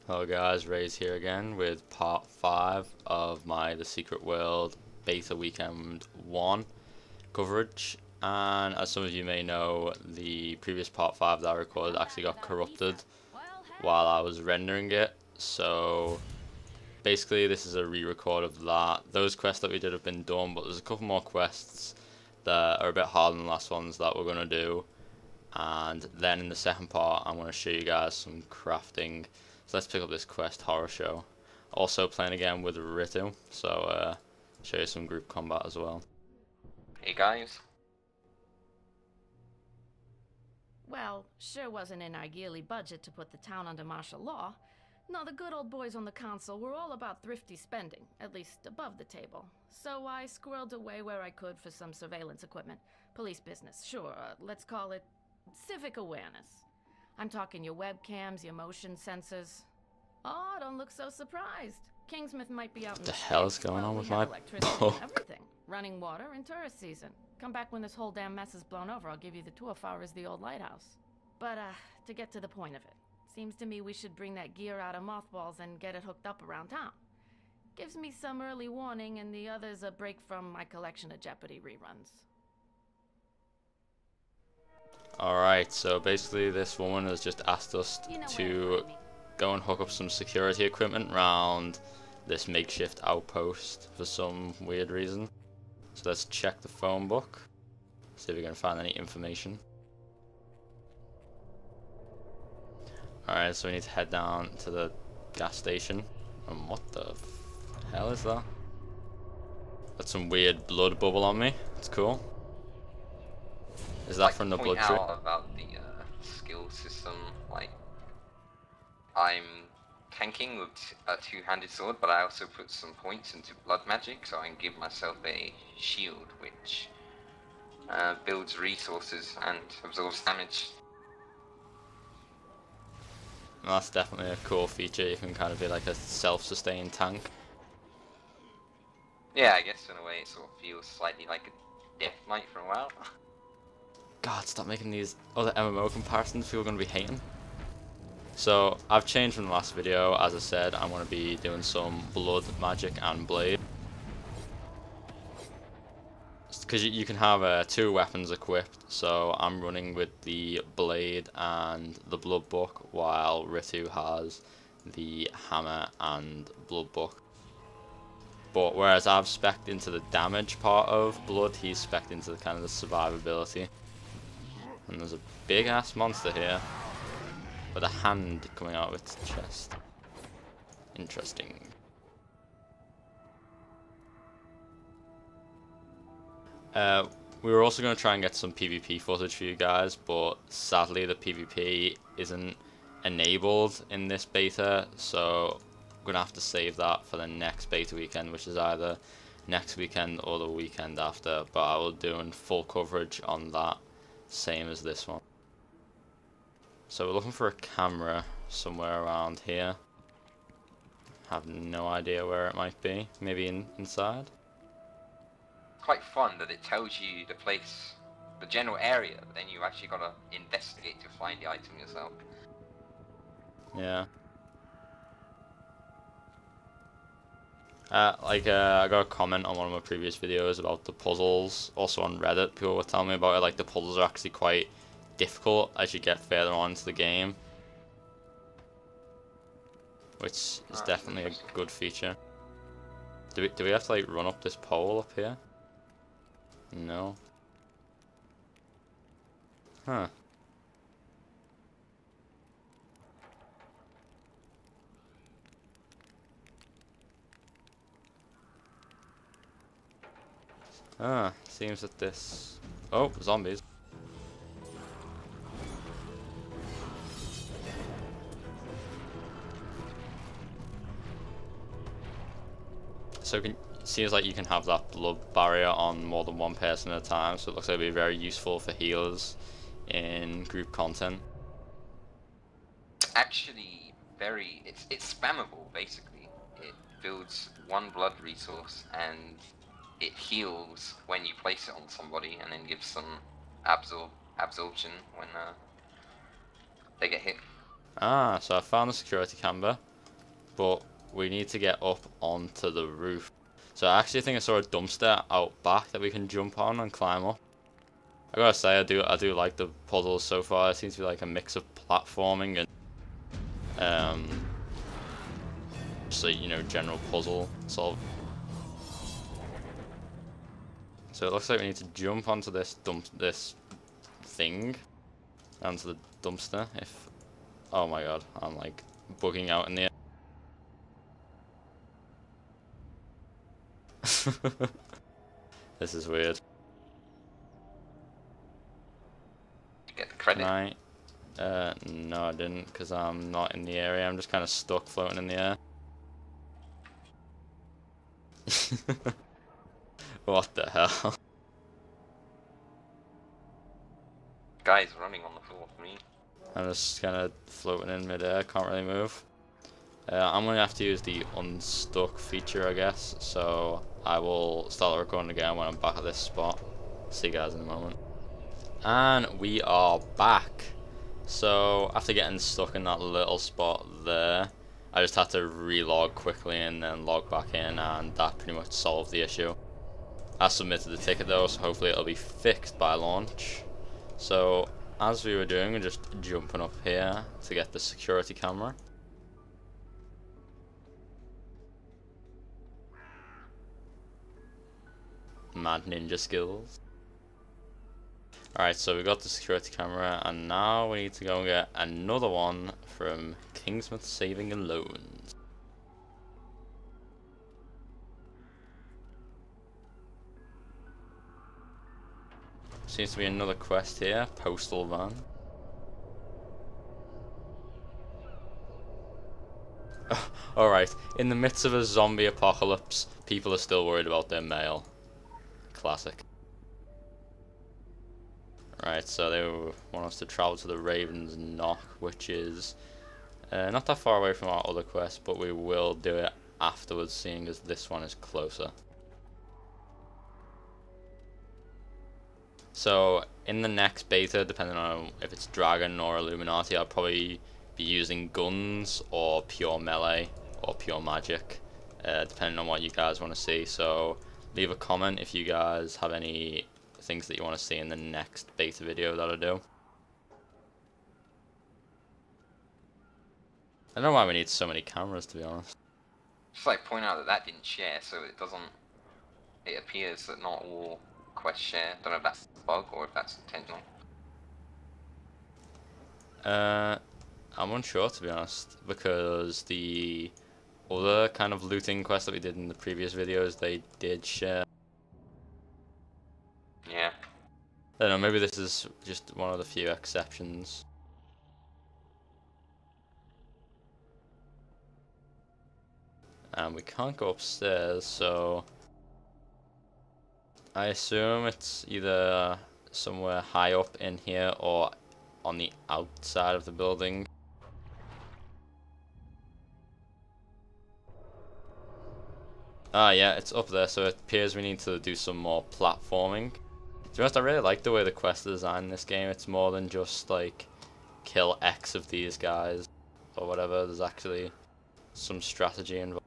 Hello guys, Rayze here again with part 5 of my The Secret World Beta Weekend 1 coverage. And as some of you may know, the previous part 5 that I recorded actually got corrupted while I was rendering it. So basically this is a re-record of that. Those quests that we did have been done, but there's a couple more quests that are a bit harder than the last ones that we're going to do. And then in the second part I'm going to show you guys some crafting. So let's pick up this quest, Horror Show. Also playing again with Ritu, so show you some group combat as well. Hey guys. Well, sure wasn't in our yearly budget to put the town under martial law. No, the good old boys on the council were all about thrifty spending, at least above the table. So I squirreled away where I could for some surveillance equipment. Police business, sure, let's call it civic awareness. I'm talking your webcams, your motion sensors. Oh, don't look so surprised. Kingsmith might be out in What the hell is going on with my boat? Everything. Running water in tourist season. Come back when this whole damn mess is blown over. I'll give you the tour far as the old lighthouse. But, to get to the point of it, seems to me we should bring that gear out of mothballs and get it hooked up around town. Gives me some early warning and the others a break from my collection of Jeopardy reruns. Alright, so basically this woman has just asked us to go and hook up some security equipment around this makeshift outpost for some weird reason. So let's check the phone book, see if we can find any information. Alright, so we need to head down to the gas station. And what the hell is that? Got some weird blood bubble on me. It's cool. Is that from the blood tree? About the skill system, like I'm tanking with a two-handed sword, but I also put some points into blood magic, so I can give myself a shield, which builds resources and absorbs damage. That's definitely a cool feature. You can kind of be like a self-sustained tank. Yeah, I guess in a way it sort of feels slightly like a Death Knight for a while. God, stop making these other MMO comparisons people are going to be hating. So, I've changed from the last video. As I said, I'm going to be doing some blood magic and blade. Because you can have 2 weapons equipped, so I'm running with the blade and the blood book, while Ritu has the hammer and blood book. But whereas I've spec'd into the damage part of blood, he's spec'd into the kind of the survivability. And there's a big ass monster here with a hand coming out of its chest. Interesting. We were also going to try and get some PvP footage for you guys, but sadly the PvP isn't enabled in this beta, so I'm going to have to save that for the next beta weekend, which is either next weekend or the weekend after, but I will do full coverage on that, same as this one. So we're looking for a camera somewhere around here. Have no idea where it might be. Maybe inside? Quite fun that it tells you the place, the general area, but then you actually gotta investigate to find the item yourself. Yeah. I got a comment on one of my previous videos about the puzzles, also on Reddit. People were telling me about it, like the puzzles are actually quite difficult as you get further on into the game, which is definitely a good feature. Do we have to like run up this pole up here? No. Huh. Seems that this... Oh, zombies. So it seems like you can have that blood barrier on more than one person at a time, so it looks like it'll be very useful for healers in group content. Actually, it's spammable basically. It builds 1 blood resource and it heals when you place it on somebody, and then gives some absorption when they get hit. Ah, so I found the security camera. but we need to get up onto the roof. So I actually think I saw a dumpster out back that we can jump on and climb up. I gotta say, I do like the puzzles so far. It seems to be like a mix of platforming and just like, you know, general puzzle solve. So it looks like we need to jump onto this thing, onto the dumpster. Oh my god, I'm like bugging out in the air. This is weird. Get the credit. Can I? No, I didn't, because I'm not in the area. I'm just kind of stuck floating in the air. What the hell? Guy's running on the floor for me. I'm just kind of floating in midair, can't really move. I'm going to have to use the unstuck feature, I guess, so I will start recording again when I'm back at this spot. See you guys in a moment. And we are back. So, after getting stuck in that little spot there, I just had to relog quickly and then log back in, and that pretty much solved the issue. I submitted the ticket though, so hopefully it'll be fixed by launch. So, as we were doing, we're just jumping up here to get the security camera. Mad ninja skills. Alright, so we got the security camera, and now we need to go and get another one from Kingsmouth Saving and Loans. Seems to be another quest here, postal van. Alright, in the midst of a zombie apocalypse, people are still worried about their mail. Classic. Right, so they want us to travel to the Raven's Knock, which is not that far away from our other quest, but we will do it afterwards, seeing as this one is closer. So, in the next beta, depending on if it's Dragon or Illuminati, I'll probably be using guns or pure melee or pure magic, depending on what you guys want to see. So, leave a comment if you guys have any things that you want to see in the next beta video that I do. I don't know why we need so many cameras, to be honest. Just like point out that that didn't share, so it doesn't. It appears that not all quests share. Don't know if that's a bug or if that's intentional. I'm unsure, to be honest, because the other kind of looting quests that we did in the previous videos, they did share. Yeah. I don't know, maybe this is just one of the few exceptions. And we can't go upstairs, so I assume it's either somewhere high up in here or on the outside of the building. Ah yeah, it's up there, so it appears we need to do some more platforming. To be honest, I really like the way the quest is designed in this game. It's more than just like kill X of these guys or whatever. There's actually some strategy involved.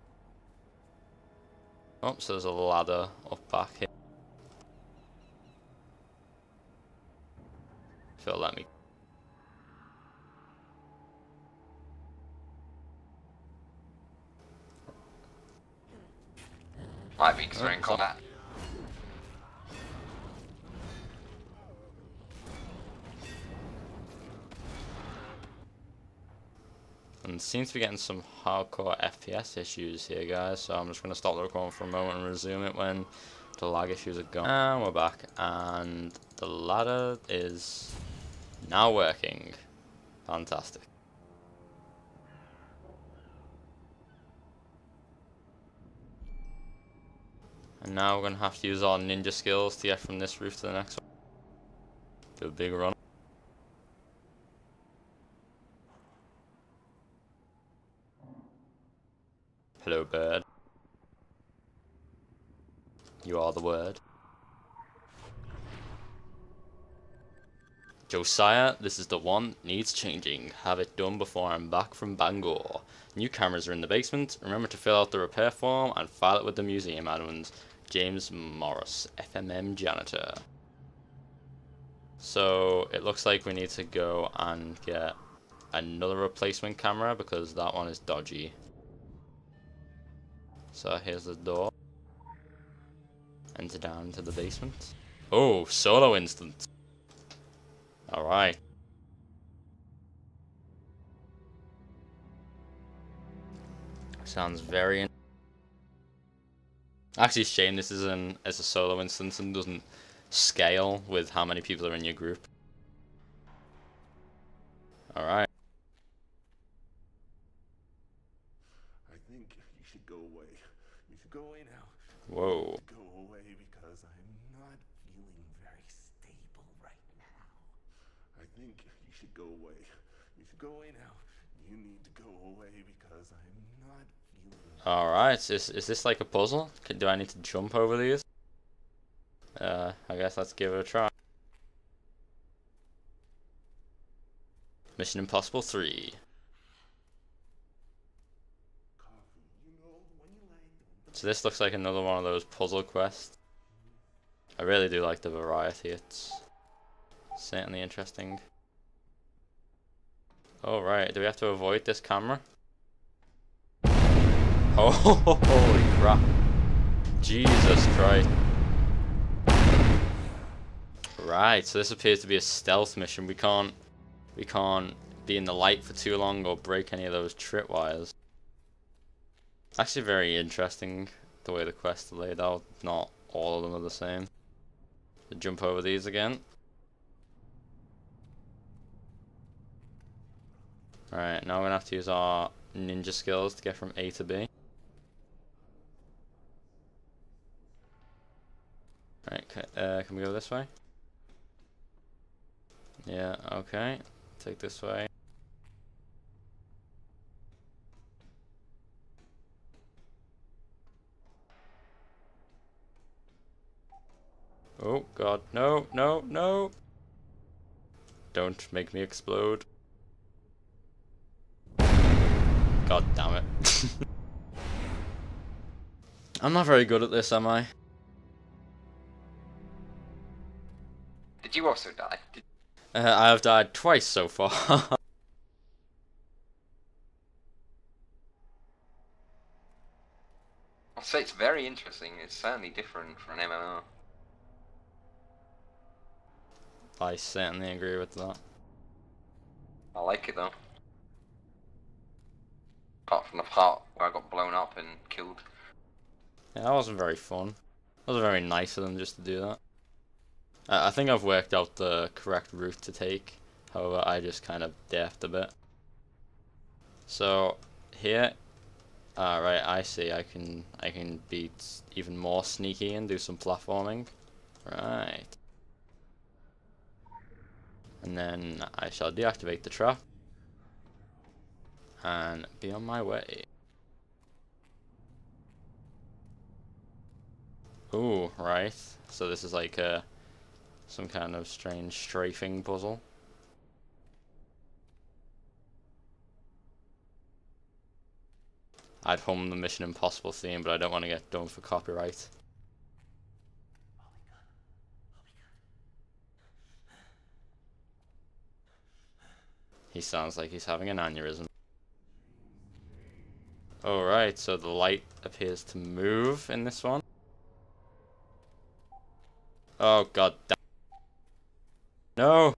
Oh, so there's a ladder up back here. If it'll let me. Might be because we're in combat. And seems to be getting some hardcore FPS issues here, guys, so I'm just going to stop the recording for a moment and resume it when the lag issues are gone. And we're back, and the ladder is now working. Fantastic. And now we're going to have to use our ninja skills to get from this roof to the next one. Do a big run. Hello, bird. You are the word. Josiah, this is the one. Needs changing. Have it done before I'm back from Bangor. New cameras are in the basement. Remember to fill out the repair form and file it with the museum admins. James Morris, FMM janitor. So it looks like we need to go and get another replacement camera because that one is dodgy. So here's the door. Enter down into the basement. Oh, solo instance. Alright. Sounds very actually shame this is as a solo instance and doesn't scale with how many people are in your group. Alright. I think you should go away. You should go away now. Whoa. Go away because I'm not feeling very stable right now. I think you should go away. You should go away now. You need to go away because I'm not feeling. Alright, is this like a puzzle? Do I need to jump over these? I guess let's give it a try. Mission Impossible 3. So this looks like another one of those puzzle quests. I really do like the variety, it's certainly interesting. Oh right, do we have to avoid this camera? Oh, holy crap. Jesus Christ. Right, so this appears to be a stealth mission. We can't be in the light for too long or break any of those tripwires. Actually very interesting the way the quests are laid out. Not all of them are the same. So jump over these again. Alright, now we're gonna have to use our ninja skills to get from A to B. Alright, can we go this way? Yeah, okay. Take this way. Oh god, no, no, no! Don't make me explode. God damn it. I'm not very good at this, am I? Did you also die? I have died twice so far. I'll say it's very interesting. It's certainly different from an MMO. I certainly agree with that. I like it though. Apart from the part where I got blown up and killed. Yeah, that wasn't very fun. That was very nice of them just to do that. I think I've worked out the correct route to take. However, I just kind of daffed a bit. So here, right, I see. I can be even more sneaky and do some platforming. Right. And then I shall deactivate the trap and be on my way. Ooh, right. So this is like some kind of strange strafing puzzle. I'd hum the Mission Impossible theme, but I don't want to get done for copyright. He sounds like he's having an aneurysm. Alright, so the light appears to move in this one. Oh god damn. No!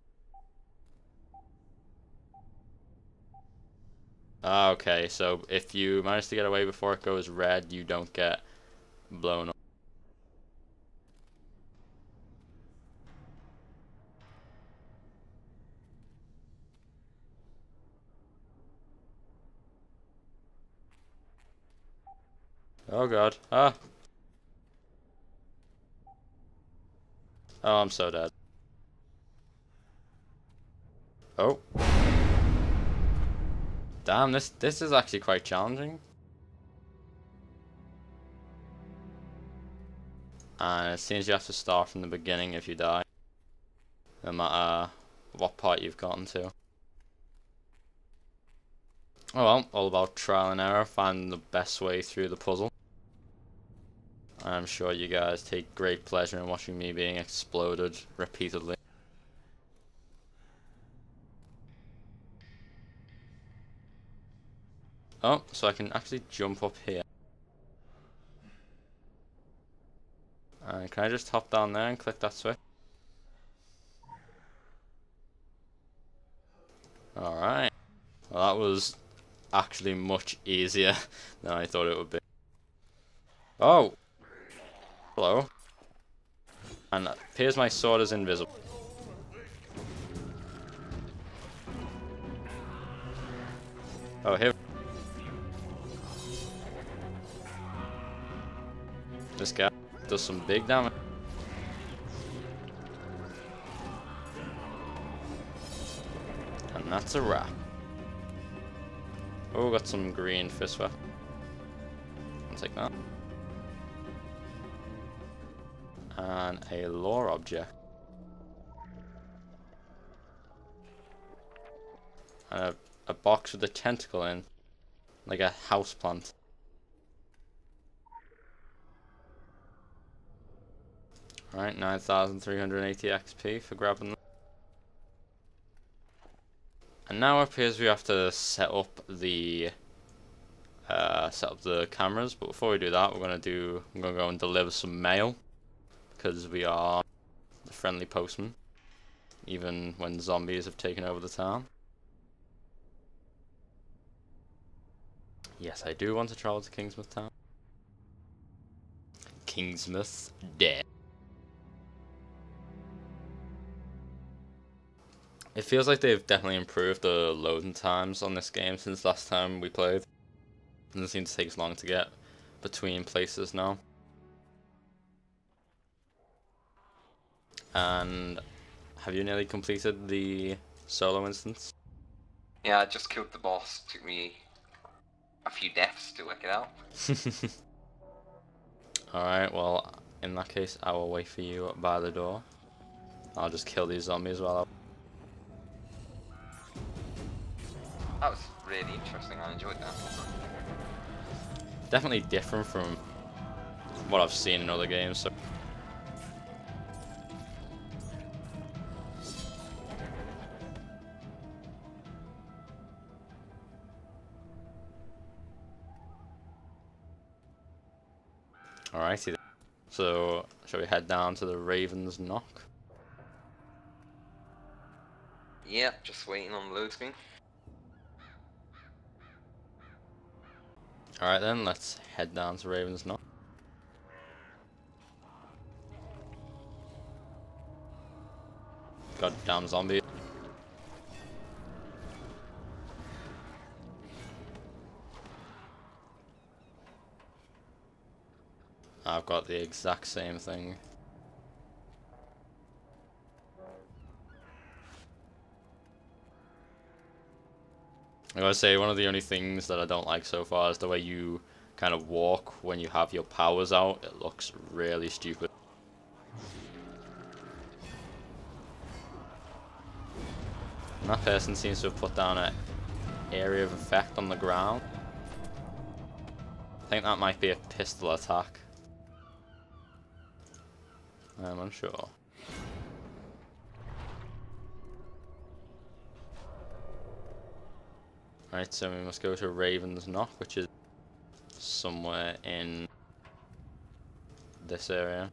Okay, so if you manage to get away before it goes red, you don't get blown up. Oh god. Ah! Oh, I'm so dead. Oh. Damn, this is actually quite challenging. And it seems you have to start from the beginning if you die. No matter what part you've gotten to. Oh well, all about trial and error, finding the best way through the puzzle. I'm sure you guys take great pleasure in watching me being exploded repeatedly. Oh, so I can actually jump up here. And can I just hop down there and click that switch? Alright. Well, that was actually much easier than I thought it would be. Oh! Hello. And it appears my sword is invisible. Oh, here. This guy does some big damage. And that's a wrap. Oh, got some green fist weapon. I'll take that. And a lore object. And a box with a tentacle in. Like a houseplant. Alright, 9,380 XP for grabbing them. And now it appears we have to set up the cameras, but before we do that, I'm gonna go and deliver some mail, because we are the friendly postman, even when zombies have taken over the town. Yes, I do want to travel to Kingsmouth Town. Kingsmouth dead. It feels like they've definitely improved the loading times on this game since last time we played. It doesn't seem to take as long to get between places now. And have you nearly completed the solo instance? Yeah, I just killed the boss. Took me a few deaths to work it out. Alright, well, in that case, I will wait for you by the door. I'll just kill these zombies while That was really interesting. I enjoyed that. Definitely different from what I've seen in other games. So. Alrighty then. So, shall we head down to the Raven's Knock? Yep, just waiting on the load screen. Alright then, let's head down to Raven's Knock. Goddamn zombie. I've got the exact same thing. I gotta say, one of the only things that I don't like so far is the way you kind of walk when you have your powers out. It looks really stupid. And that person seems to have put down an area of effect on the ground. I think that might be a pistol attack. I'm unsure. Right, so we must go to Raven's Knock, which is somewhere in this area.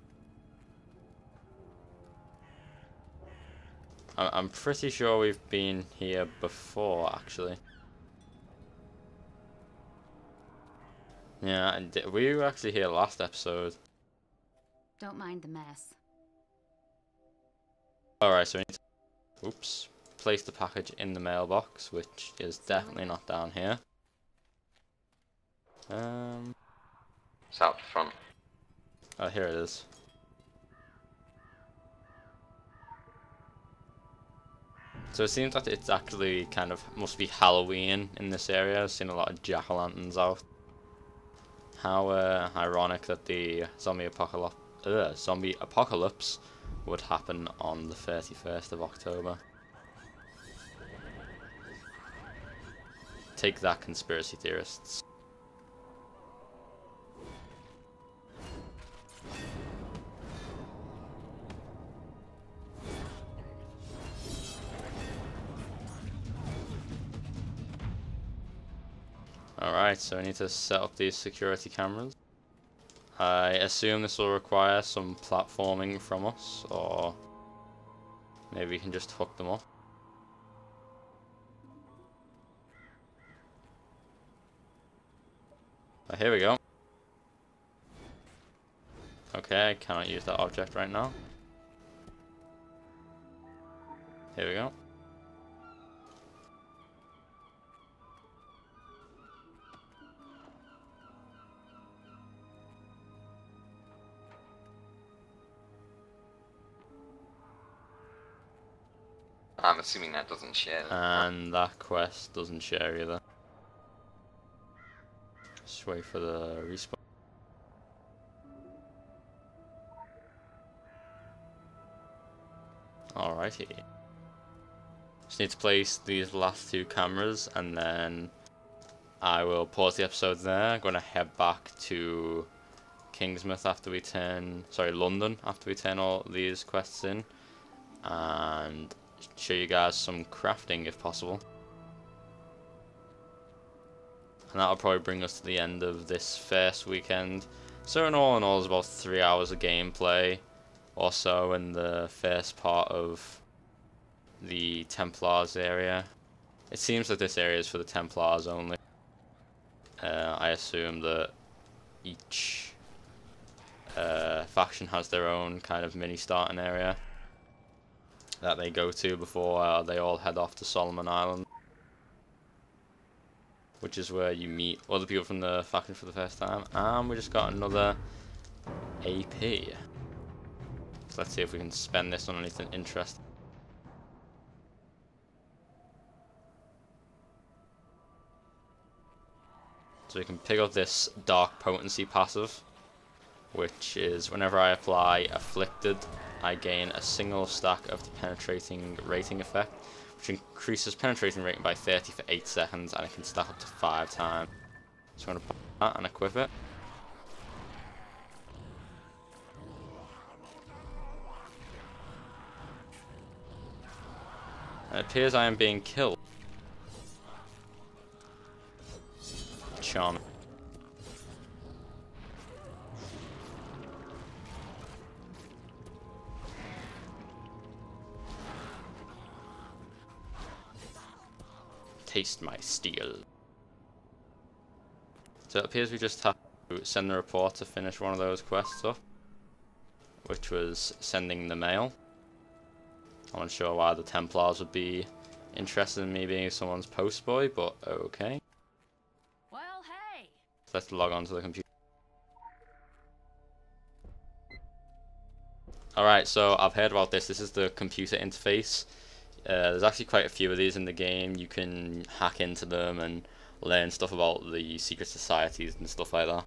I'm pretty sure we've been here before, actually. Yeah, and we were actually here last episode. Don't mind the mess. Alright, so we need to, oops, place the package in the mailbox, which is definitely not down here. It's out front. Oh, here it is. So it seems that it's actually kind of, must be Halloween in this area. I've seen a lot of jack-o'-lanterns out. How ironic that the zombie apocalypse would happen on the 31st of October. Take that, conspiracy theorists. Alright, so I need to set up these security cameras. I assume this will require some platforming from us, or maybe we can just hook them up. Oh, here we go. Okay, I cannot use that object right now. Here we go. I'm assuming that doesn't share. And that quest doesn't share either. Just wait for the respawn. Alrighty. Just need to place these last two cameras and then I will pause the episode there. I'm going to head back to Kingsmouth after we turn, London after we turn all these quests in, and show you guys some crafting if possible. And that'll probably bring us to the end of this first weekend. So in all, it's about 3 hours of gameplay or so in the first part of the Templars area. It seems that this area is for the Templars only. I assume that each faction has their own kind of mini starting area that they go to before they all head off to Solomon Island, which is where you meet other people from the faction for the first time. And we just got another AP. So let's see if we can spend this on anything interesting. So we can pick up this Dark Potency passive, which is whenever I apply Afflicted, I gain a single stack of the penetrating rating effect, which increases penetrating rating by 30 for 8 seconds, and it can stack up to 5 times. So I'm going to put that and equip it. And it appears I am being killed. Charming. Taste my steel. So it appears we just have to send the report to finish one of those quests off, which was sending the mail. I'm not sure why the Templars would be interested in me being someone's postboy, but okay. Well, hey! Let's log on to the computer. Alright, so I've heard about this. This is the computer interface. There's actually quite a few of these in the game. You can hack into them and learn stuff about the secret societies and stuff like that.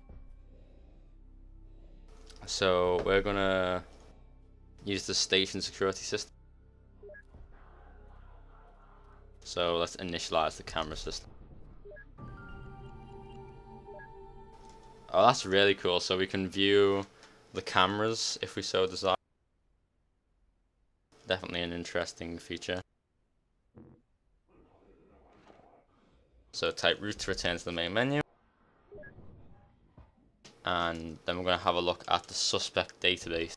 So we're gonna use the station security system. So let's initialize the camera system. Oh, that's really cool. So we can view the cameras if we so desire. Definitely an interesting feature. So type root to return to the main menu. And then we're going to have a look at the suspect database.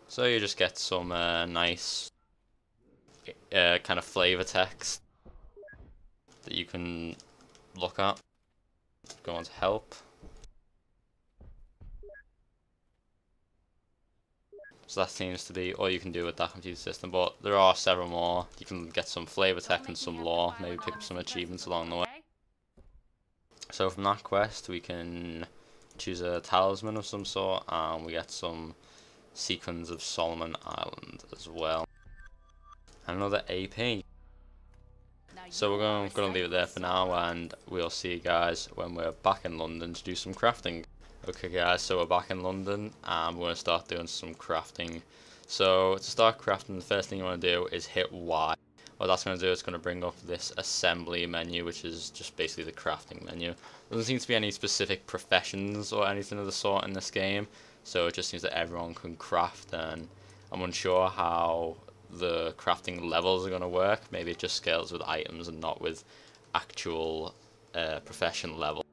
So you just get some nice kind of flavor text that you can look at. Go on to help. So that seems to be all you can do with that computer system, but there are several more. You can get some flavor text and some lore, maybe pick up some achievements along the way. So from that quest we can choose a talisman of some sort, and we get some sequins of Solomon Island as well. And another AP. So we're going to leave it there for now, and we'll see you guys when we're back in London to do some crafting. Okay guys, so we're back in London and we're going to start doing some crafting. So to start crafting, the first thing you want to do is hit Y. What that's going to do is going to bring up this assembly menu, which is just basically the crafting menu. There doesn't seem to be any specific professions or anything of the sort in this game, so it just seems that everyone can craft, and I'm unsure how the crafting levels are going to work. Maybe it just scales with items and not with actual profession level.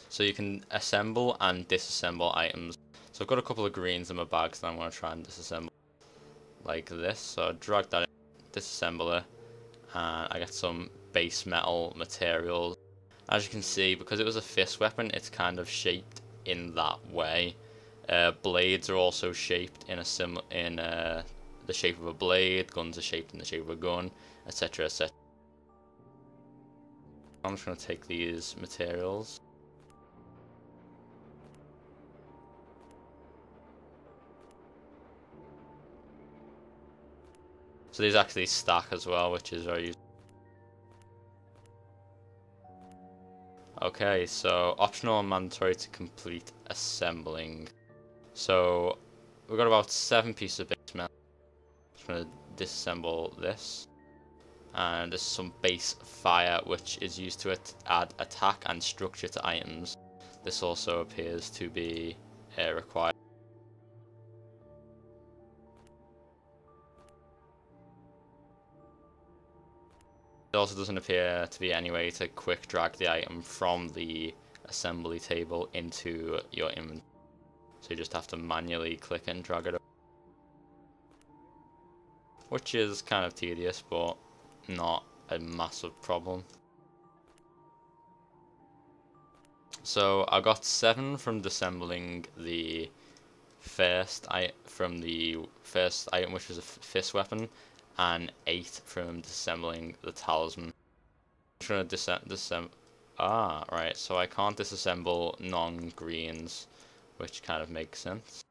So you can assemble and disassemble items. So I've got a couple of greens in my bags that I'm going to try and disassemble like this. So I drag that in, disassemble it, and I get some base metal materials. As you can see, because it was a fist weapon, it's kind of shaped in that way. Blades are also shaped in the shape of a blade. Guns are shaped in the shape of a gun, etc., etc. I'm just going to take these materials. So these actually stack as well, which is very useful. Okay, so optional and mandatory to complete assembling. So we've got about 7 pieces of base metal. Just going to disassemble this. And there's some base fire, which is used to add attack and structure to items. This also appears to be required. It also doesn't appear to be any way to quick drag the item from the assembly table into your inventory. So you just have to manually click and drag it up. Which is kind of tedious, but not a massive problem. So I got 7 from disassembling the first item, which was a fist weapon, and 8 from disassembling the talisman. I'm trying to disassemble. Ah, right. So I can't disassemble non-greens, which kind of makes sense.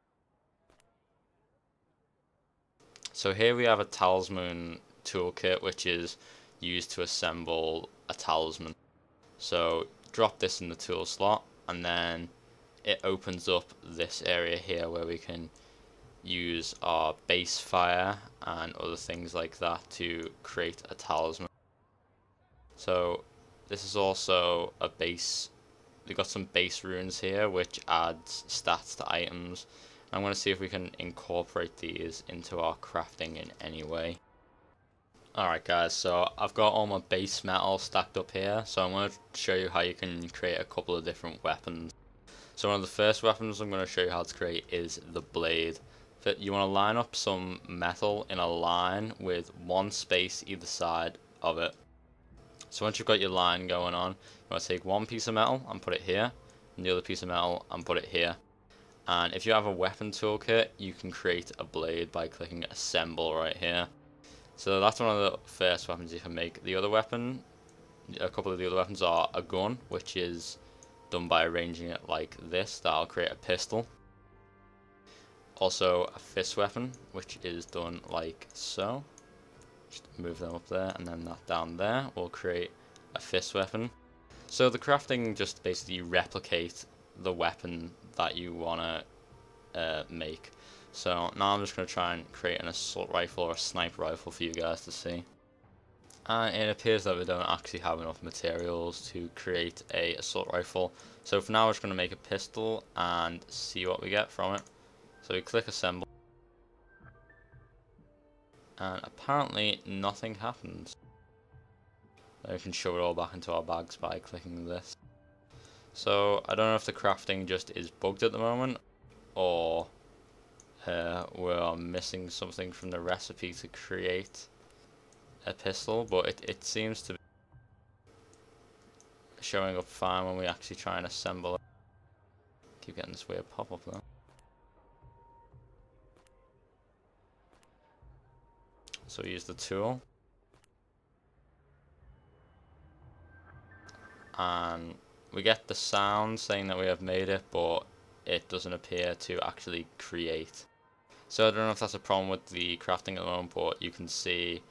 So here we have a talisman toolkit, which is used to assemble a talisman. So drop this in the tool slot, and then it opens up this area here where we can use our base fire and other things like that to create a talisman. So this is also a base. We've got some base runes here which adds stats to items. I'm going to see if we can incorporate these into our crafting in any way. Alright guys, so I've got all my base metal stacked up here, so I'm going to show you how you can create a couple of different weapons. So one of the first weapons I'm going to show you how to create is the blade. You want to line up some metal in a line with 1 space either side of it. So once you've got your line going on, you want to take 1 piece of metal and put it here, and the other piece of metal and put it here. And if you have a weapon toolkit, you can create a blade by clicking assemble right here. So that's one of the first weapons you can make. The other weapon, a couple of the other weapons are a gun, which is done by arranging it like this. That'll create a pistol. Also a fist weapon, which is done like so. Just move them up there, and then that down there will create a fist weapon. So the crafting just basically replicate the weapon that you want to make. So now I'm just going to try and create an assault rifle or a sniper rifle for you guys to see. And it appears that we don't actually have enough materials to create a assault rifle. So for now we're just going to make a pistol and see what we get from it. So we click assemble. And apparently nothing happens. Then we can shove it all back into our bags by clicking this. So I don't know if the crafting just is bugged at the moment, or we're missing something from the recipe to create a pistol, but it seems to be showing up fine when we actually try and assemble it. Keep getting this weird pop-up though. So we use the tool, and we get the sound saying that we have made it, but it doesn't appear to actually create. So I don't know if that's a problem with the crafting at the moment, but you can see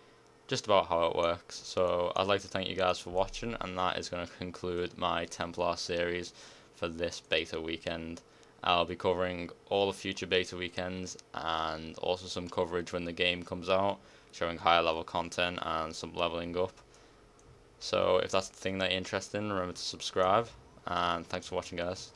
just about how it works. So I'd like to thank you guys for watching, and that is going to conclude my Templar series for this beta weekend. I'll be covering all the future beta weekends and also some coverage when the game comes out, showing higher level content and some leveling up. So if that's the thing that you're interested in, remember to subscribe, and thanks for watching, guys.